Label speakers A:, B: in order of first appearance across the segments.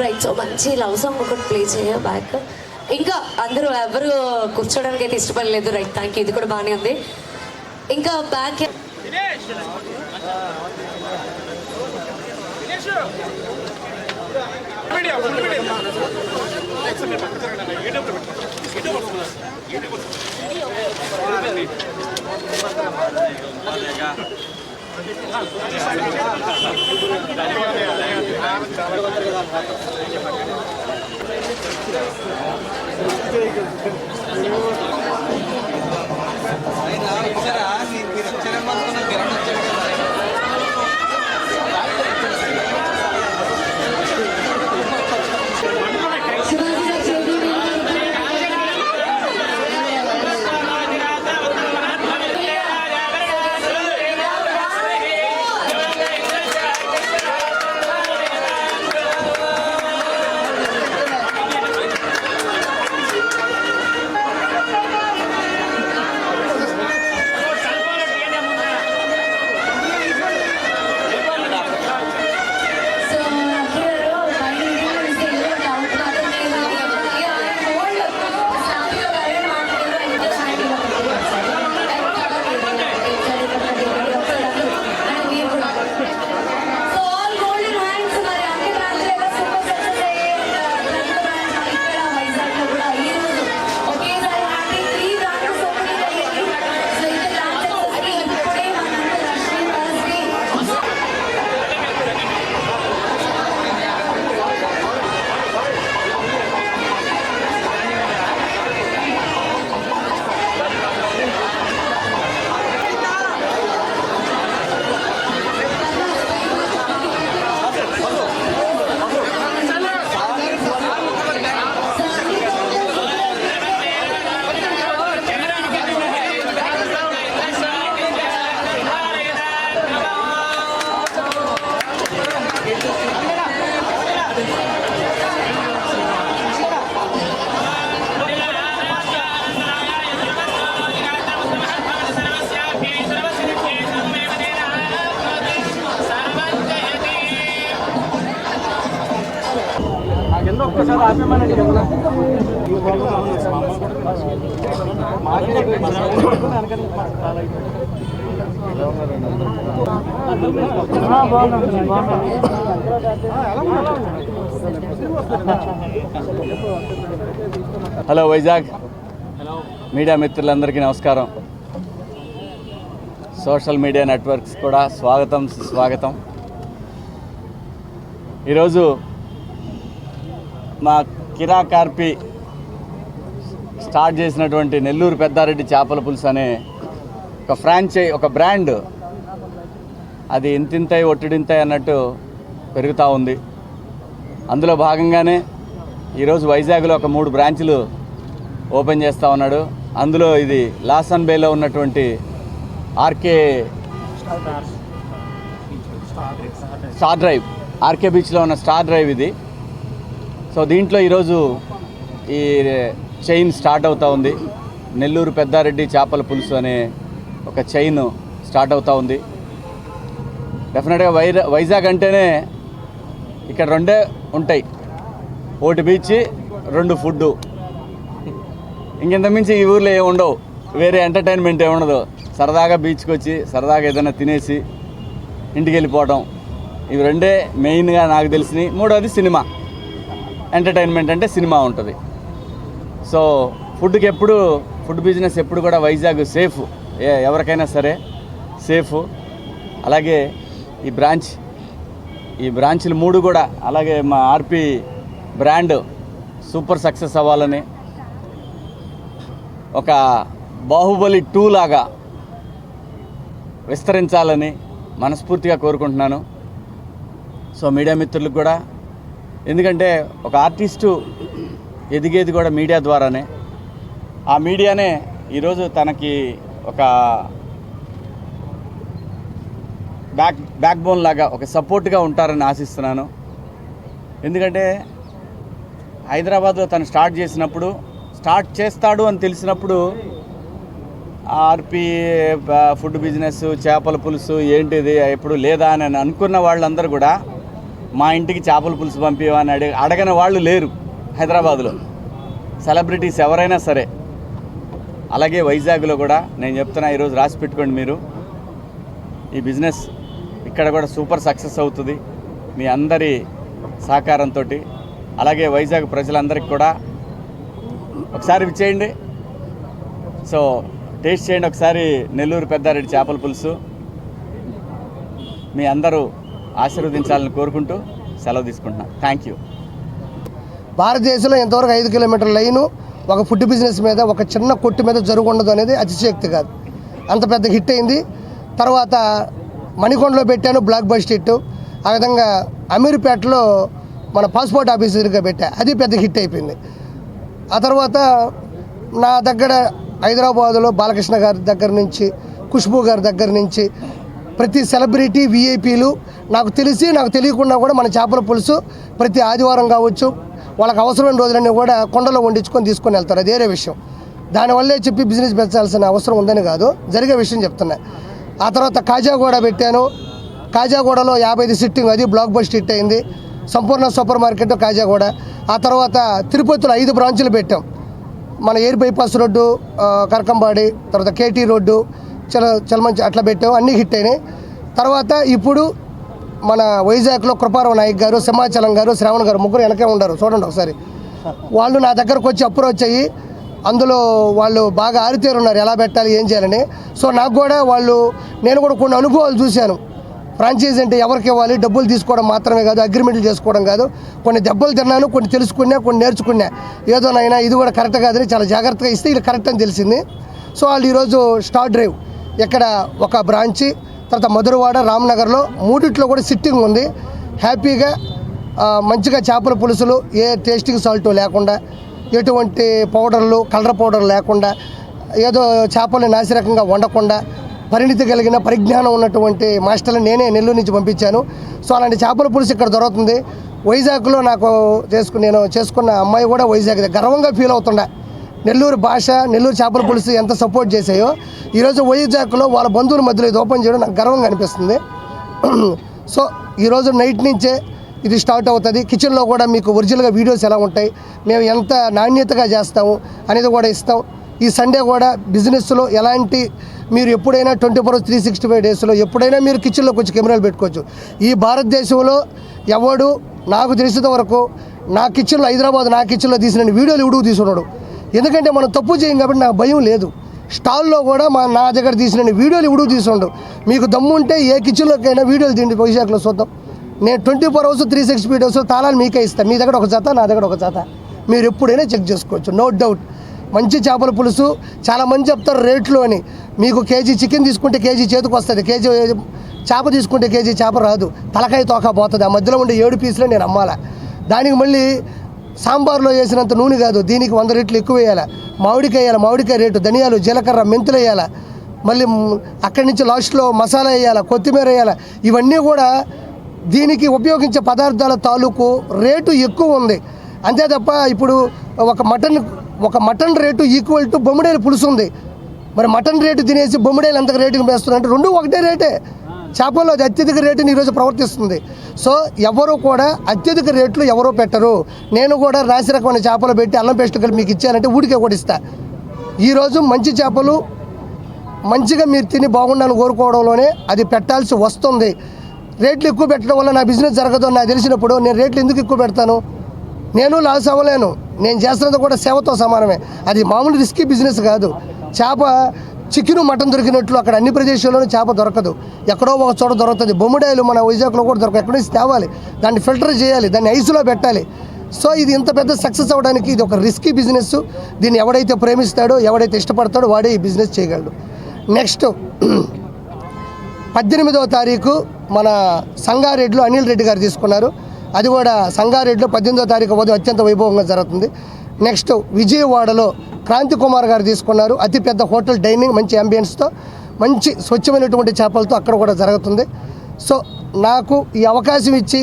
A: Right. So మంచి love song ఒకటి play చేయ బ్యాక్. ఇంకా అందరూ ఎవరు కూర్చోడానికి అయితే ఇష్టపడలేదు. Right, thank you. ఇది కూడా బాగానే ఉంది. ఇంకా బ్యాక్
B: హలో వైజాగ్ మీడియా మిత్రులందరికీ నమస్కారం. సోషల్ మీడియా నెట్వర్క్స్ కూడా స్వాగతం సుస్వాగతం. ఈరోజు మా కిరా కార్పి స్టార్ట్ చేసినటువంటి నెల్లూరు పెద్దారెడ్డి చేపల పులుసు అనే ఒక ఫ్రాంచైజ్, ఒక బ్రాండ్, అది ఇంతింతై ఒట్టిడింతై అన్నట్టు పెరుగుతూ ఉంది. అందులో భాగంగానే ఈరోజు వైజాగ్లో ఒక 3 బ్రాంచ్లు ఓపెన్ చేస్తూ ఉన్నాడు. అందులో ఇది లాసన్ బేలో ఉన్నటువంటి ఆర్కే స్టార్ డ్రైవ్, ఆర్కే బీచ్లో ఉన్న స్టార్ డ్రైవ్ ఇది. సో దీంట్లో ఈరోజు ఈ చైన్ స్టార్ట్ అవుతూ ఉంది. నెల్లూరు పెద్దారెడ్డి చేపల పులుసు అనే ఒక చైన్ స్టార్ట్ అవుతూ ఉంది. డెఫినెట్గా వైజాగ్ అంటేనే ఇక్కడ 2 ఉంటాయి, 1 బీచ్, 2 ఫుడ్డు. ఇంకెంత మించి ఈ ఊర్లో ఏమి ఉండవు, వేరే ఎంటర్టైన్మెంట్ ఏమి ఉండదు. సరదాగా బీచ్కి వచ్చి సరదాగా ఏదైనా తినేసి ఇంటికి వెళ్ళిపోవడం, ఇవి 2 మెయిన్గా నాకు తెలిసినవి. 3వది సినిమా, ఎంటర్టైన్మెంట్ అంటే సినిమా ఉంటుంది. సో ఫుడ్ బిజినెస్ ఎప్పుడు కూడా వైజాగ్ సేఫ్, ఎవరికైనా సరే సేఫ్. అలాగే ఈ బ్రాంచ్లు 3 కూడా అలాగే మా ఆర్పి బ్రాండ్ సూపర్ సక్సెస్ అవ్వాలని, ఒక బాహుబలి 2 లాగా విస్తరించాలని మనస్ఫూర్తిగా కోరుకుంటున్నాను. సో మీడియా మిత్రులకు కూడా, ఎందుకంటే ఒక ఆర్టిస్టు ఎదిగేది కూడా మీడియా ద్వారానే. ఆ మీడియానే ఈరోజు తనకి ఒక బ్యాక్ బోన్ లాగా, ఒక సపోర్ట్గా ఉంటారని ఆశిస్తున్నాను. ఎందుకంటే హైదరాబాద్లో తను స్టార్ట్ చేస్తాడు అని తెలిసినప్పుడు ఆర్పి ఫుడ్ బిజినెస్, చేపల పులుసు ఏంటిది ఎప్పుడు లేదా అని అనుకున్న వాళ్ళందరూ కూడా మా ఇంటికి చేపల పులుసు పంపివని అడగని వాళ్ళు లేరు హైదరాబాదులో, సెలబ్రిటీస్ ఎవరైనా సరే. అలాగే వైజాగ్లో కూడా నేను చెప్తున్నా, ఈరోజు రాసి పెట్టుకోండి మీరు, ఈ బిజినెస్ ఇక్కడ కూడా సూపర్ సక్సెస్ అవుతుంది మీ అందరి సహకారంతో. అలాగే వైజాగ్ ప్రజలందరికీ కూడా ఒకసారి విచ్చేయండి. సో టేస్ట్ చేయండి ఒకసారి నెల్లూరు పెద్దారెడ్డి చేపల పులుసు. మీ అందరూ ఆశీర్వదించాలని కోరుకుంటూ సెలవు తీసుకుంటున్నాను. Thank you.
C: భారతదేశంలో ఇంతవరకు 5 కిలోమీటర్ల లైను ఒక ఫుడ్ బిజినెస్ మీద, ఒక చిన్న కొట్టు మీద జరుగుండదు అనేది అతిశయోక్తి కాదు. అంత పెద్ద హిట్ అయింది. తర్వాత మణికొండలో పెట్టాను, బ్లాక్ బస్టర్ హిట్. ఆ విధంగా అమీర్పేటలో మన పాస్పోర్ట్ ఆఫీసర్గా పెట్టా, అది పెద్ద హిట్ అయిపోయింది. ఆ తర్వాత నా దగ్గర హైదరాబాదులో బాలకృష్ణ గారి దగ్గర నుంచి, ఖుష్బూ గారి దగ్గర నుంచి ప్రతి సెలబ్రిటీ, విఐపీలు నాకు తెలిసి నాకు తెలియకుండా కూడా మన చేపల పులుసు ప్రతి ఆదివారం కావచ్చు వాళ్ళకి అవసరమైన రోజులన్నీ కూడా కొండలో వండించుకొని తీసుకొని వెళ్తారు. అదే విషయం. దానివల్లే చెప్పి బిజినెస్ పెంచాల్సిన అవసరం ఉందని కాదు, జరిగే విషయం చెప్తున్నా. ఆ తర్వాత కాజాగూడ పెట్టాను. కాజాగూడలో 55 సిట్టింగ్, అది బ్లాక్ బస్టర్ హిట్ అయింది. సంపూర్ణ సూపర్ మార్కెట్ కాజాగూడ. ఆ తర్వాత తిరుపతిలో 5 బ్రాంచులు పెట్టాం. మన ఎయిర్ బైపాస్ రోడ్డు, కరకంబాడి, తర్వాత కేటీ రోడ్డు, చలమంచి అట్లా పెట్టాం, అన్నీ హిట్ అయినాయి. తర్వాత ఇప్పుడు మన వైజాగ్లో కృపారావు నాయక్ గారు, సింహాచలం గారు, శ్రావణ్ గారు ముగ్గురు వెనకే ఉన్నారు, చూడండి ఒకసారి. వాళ్ళు నా దగ్గరకు వచ్చి అప్రోచ్ అయ్యి అందులో వాళ్ళు బాగా ఆరితేరున్నారు ఎలా పెట్టాలి ఏం చేయాలని. సో నాకు కూడా నేను కూడా కొన్ని అనుభవాలు చూశాను. ఫ్రాంచైజీ అంటే ఎవరికి ఇవ్వాలి, డబ్బులు తీసుకోవడం మాత్రమే కాదు, అగ్రిమెంట్లు చేసుకోవడం కాదు. కొన్ని దెబ్బలు తిన్నాను, కొన్ని తెలుసుకున్నా, కొన్ని నేర్చుకున్నా. ఏదోనైనా ఇది కూడా కరెక్ట్ కాదని చాలా జాగ్రత్తగా ఇస్తే ఇది కరెక్ట్ అని తెలిసింది. సో వాళ్ళు ఈరోజు స్టార్ డ్రైవ్ ఇక్కడ ఒక బ్రాంచి, తర్వాత మధురవాడ, రామ్నగర్లో 3 కూడా సిట్టింగ్ ఉంది. హ్యాపీగా మంచిగా చేపల పులుసులు ఏ టేస్టింగ్ సాల్ట్ లేకుండా, ఎటువంటి పౌడర్లు, కలర్ పౌడర్ లేకుండా, ఏదో చేపల్ని నాసిరకంగా వండకుండా పరిణితి కలిగిన పరిజ్ఞానం ఉన్నటువంటి మాస్టర్లు నేనే నెల్లూరు నుంచి పంపించాను. సో అలాంటి చేపల పులుసు ఇక్కడ దొరుకుతుంది. వైజాగ్లో నేను చేసుకున్న అమ్మాయి కూడా వైజాగ్ గర్వంగా ఫీల్ అవుతుండే. నెల్లూరు భాష, నెల్లూరు చేపల పులుసు ఎంత సపోర్ట్ చేసాయో ఈరోజు వైజాగ్లో వాళ్ళ బంధువుల మధ్యలో ఇది ఓపెన్ చేయడం నాకు గర్వంగా అనిపిస్తుంది. సో ఈరోజు నైట్ నుంచే ఇది స్టార్ట్ అవుతుంది. కిచెన్లో కూడా మీకు ఒరిజినల్గా వీడియోస్ ఎలా ఉంటాయి, మేము ఎంత నాణ్యతగా చేస్తాము అనేది కూడా ఇస్తాం. ఈ సండే కూడా బిజినెస్లో ఎలాంటి మీరు ఎప్పుడైనా 24 hours 365 daysలో ఎప్పుడైనా మీరు కిచెన్లోకి వచ్చి కెమెరాలు పెట్టుకోవచ్చు. ఈ భారతదేశంలో ఎవడు నాకు తెలిసిన వరకు నా కిచెన్లో, హైదరాబాద్ నా కిచెన్లో తీసిన వీడియోలు ఎవడు తీసుకున్నాడు. ఎందుకంటే మనం తప్పు చేయం కాబట్టి నాకు భయం లేదు. స్టాల్లో కూడా నా దగ్గర తీసిన వీడియోలు ఎవడు తీసుకుండు. మీకు దమ్ము ఉంటే ఏ కిచెన్లోకైనా వీడియోలు తిండి వైజాగ్లో చూద్దాం. నేను 24 hours 365 days తాళాలు మీకే ఇస్తాను. మీ దగ్గర ఒక జత, నా దగ్గర ఒక జత, మీరు ఎప్పుడైనా చెక్ చేసుకోవచ్చు, నో డౌట్. మంచి చేపల పులుసు చాలామంది చెప్తారు రేట్లు అని. మీకు కేజీ చికెన్ తీసుకుంటే కేజీ చేతికి వస్తుంది, కేజీ చేప తీసుకుంటే కేజీ చేప రాదు, తలకాయ తోక పోతుంది. ఆ మధ్యలో ఉండే 7 పీసులే నేను అమ్మాలా. దానికి మళ్ళీ సాంబార్లో వేసినంత నూనె కాదు, దీనికి 100 రెట్లు ఎక్కువ వేయాలి. మామిడికాయ వేయాలి, మామిడికాయ రేటు, ధనియాలు, జీలకర్ర, మెంతులు వేయాలి. మళ్ళీ అక్కడి నుంచి లాస్ట్లో మసాలా వేయాలి, కొత్తిమీర వేయాలి. ఇవన్నీ కూడా దీనికి ఉపయోగించే పదార్థాల తాలూకు రేటు ఎక్కువ ఉంది. అంతే తప్ప ఇప్పుడు ఒక మటన్ రేటు ఈక్వల్ టు బొమ్మిడేలు పులుసు ఉంది. మరి మటన్ రేటు తినేసి బొమ్మిడేలు ఎంత రేటుకి వేస్తున్నారంటే 2 ఒకటే రేటే. చేపల్లో అది అత్యధిక రేటుని ఈరోజు ప్రవర్తిస్తుంది. సో ఎవరు కూడా అత్యధిక రేట్లు ఎవరో పెట్టరు. నేను కూడా రాసి రకమైన చేపలు పెట్టి అల్లం పేస్ట్ కలిపి మీకు ఇచ్చానంటే ఊడికే కూడా ఇస్తా. ఈరోజు మంచి చేపలు మంచిగా మీరు తిని బాగుండాలని కోరుకోవడంలోనే అది పెట్టాల్సి వస్తుంది. రేట్లు ఎక్కువ పెట్టడం వల్ల నా బిజినెస్ జరగదు అని నాకు తెలిసినప్పుడు నేను రేట్లు ఎందుకు ఎక్కువ పెడతాను? నేను లాస్ అవ్వలేను. నేను చేస్తున్నది కూడా సేవతో సమానమే. అది మామూలు రిస్కీ బిజినెస్ కాదు. చేప చికెను, మటన్ దొరికినట్లు అక్కడ అన్ని ప్రదేశాల్లోనూ చేప దొరకదు, ఎక్కడో ఒక చోట దొరుకుతుంది. బొమ్మిడాయలు మన వైజాగ్లో కూడా దొరకదు. ఎక్కడి నుంచి తేవాలి, దాన్ని ఫిల్టర్ చేయాలి, దాన్ని ఐసులో పెట్టాలి. సో ఇది ఇంత పెద్ద సక్సెస్ అవ్వడానికి ఇది ఒక రిస్కీ బిజినెస్. దీన్ని ఎవడైతే ప్రేమిస్తాడో, ఎవడైతే ఇష్టపడతాడో వాడే ఈ బిజినెస్ చేయగలడు. నెక్స్ట్ 18వ తారీఖు మన సంగారెడ్డిలో అనిల్ రెడ్డి గారు తీసుకున్నారు. అది కూడా సంగారెడ్డిలో 18వ తారీఖు ఉదయం అత్యంత వైభవంగా జరుగుతుంది. నెక్స్ట్ విజయవాడలో క్రాంతి కుమార్ గారు తీసుకున్నారు. అతిపెద్ద హోటల్, డైనింగ్, మంచి అంబియన్స్తో, మంచి స్వచ్ఛమైనటువంటి చేపలతో అక్కడ కూడా జరుగుతుంది. సో నాకు ఈ అవకాశం ఇచ్చి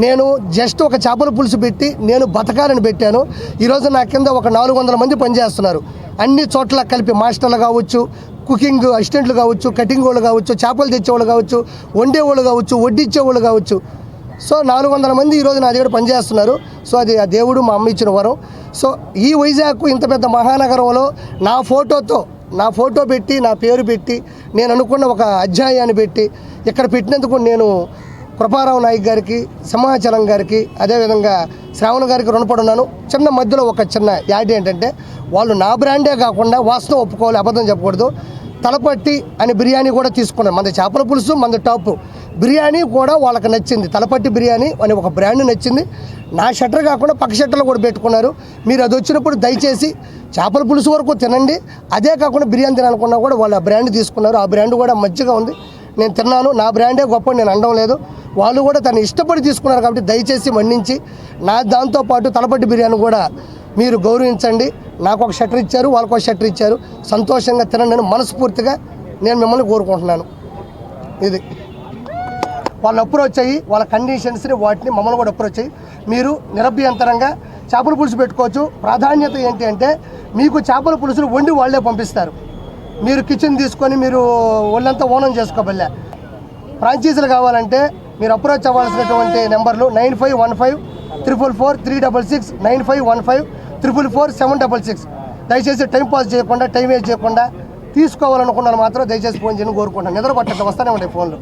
C: నేను జస్ట్ ఒక చేపల పులుసు పెట్టి నేను బతకాలని పెట్టాను. ఈరోజు నా కింద ఒక 400 మంది పనిచేస్తున్నారు. అన్ని చోట్ల కలిపి మాస్టర్లు కావచ్చు, కుకింగ్ అసిస్టెంట్లు కావచ్చు, కటింగ్ వాళ్ళు కావచ్చు, చేపలు తెచ్చేవాళ్ళు కావచ్చు, వండేవాళ్ళు కావచ్చు, వడ్డిచ్చేవాళ్ళు కావచ్చు. సో 400 మంది ఈరోజు నా దగ్గర పనిచేస్తున్నారు. సో అది ఆ దేవుడు మా అమ్మ ఇచ్చిన వరం. సో ఈ వైజాగ్ ఇంత పెద్ద మహానగరంలో నా ఫోటో పెట్టి నా పేరు పెట్టి నేను అనుకున్న ఒక అధ్యాయాన్ని పెట్టి ఇక్కడ పెట్టినందుకు నేను కృపారావు నాయక్ గారికి, సింహాచలం గారికి, అదేవిధంగా శ్రావణ్ గారికి రుణపడి ఉన్నాను. చిన్న మధ్యలో ఒక చిన్న యాడ్ ఏంటంటే వాళ్ళు నా బ్రాండే కాకుండా వాస్తవం ఒప్పుకోవాలి, అబద్ధం చెప్పకూడదు. తలపట్టి అని బిర్యానీ కూడా తీసుకున్నారు. మన చేపల పులుసు మన టాప్, బిర్యానీ కూడా వాళ్ళకి నచ్చింది. తలపట్టి బిర్యానీ అని ఒక బ్రాండ్ నచ్చింది. నా షట్టర్ కాకుండా పక్క షట్టర్లో కూడా పెట్టుకున్నారు. మీరు అది వచ్చినప్పుడు దయచేసి చేపల పులుసు వరకు తినండి, అదే కాకుండా బిర్యానీ తినాలనుకున్నా కూడా వాళ్ళు ఆ బ్రాండ్ తీసుకున్నారు. ఆ బ్రాండ్ కూడా మంచిగా ఉంది, నేను తిన్నాను. నా బ్రాండే గొప్ప నేను అనడం లేదు, వాళ్ళు కూడా తను ఇష్టపడి తీసుకున్నారు. కాబట్టి దయచేసి మన్నించి నా దాంతోపాటు తలపట్టి బిర్యానీ కూడా మీరు గౌరవించండి. నాకు ఒక షట్టర్ ఇచ్చారు, వాళ్ళకు ఒక షట్టర్ ఇచ్చారు. సంతోషంగా తినండి అని మనస్ఫూర్తిగా నేను మిమ్మల్ని కోరుకుంటున్నాను. ఇది వాళ్ళు అప్రోచ్ అయ్యి వాళ్ళ కండిషన్స్ని వాటిని మమ్మల్ని కూడా అప్రోచ్ అయ్యి మీరు నిరభ్యంతరంగా చేపల పులుసు పెట్టుకోవచ్చు. ప్రాధాన్యత ఏంటి అంటే మీకు చేపల పులుసులు వండి వాళ్ళే పంపిస్తారు. మీరు కిచెన్ తీసుకొని మీరు ఒళ్ళంతా ఓనం చేసుకోబల్లే. ఫ్రాంచైజీలు కావాలంటే మీరు అప్రోచ్ అవ్వాల్సినటువంటి నెంబర్లు 9515444366, 9515444766. దయచేసి టైం పాస్ చేయకుండా, టైం వేస్ట్ చేయకుండా తీసుకోవాలనుకున్నాను మాత్రం దయచేసి ఫోన్ చేయని కోరుకుంటాను. నిద్ర పట్టద్దు, వస్తూనే ఉంటాయి ఫోన్లు.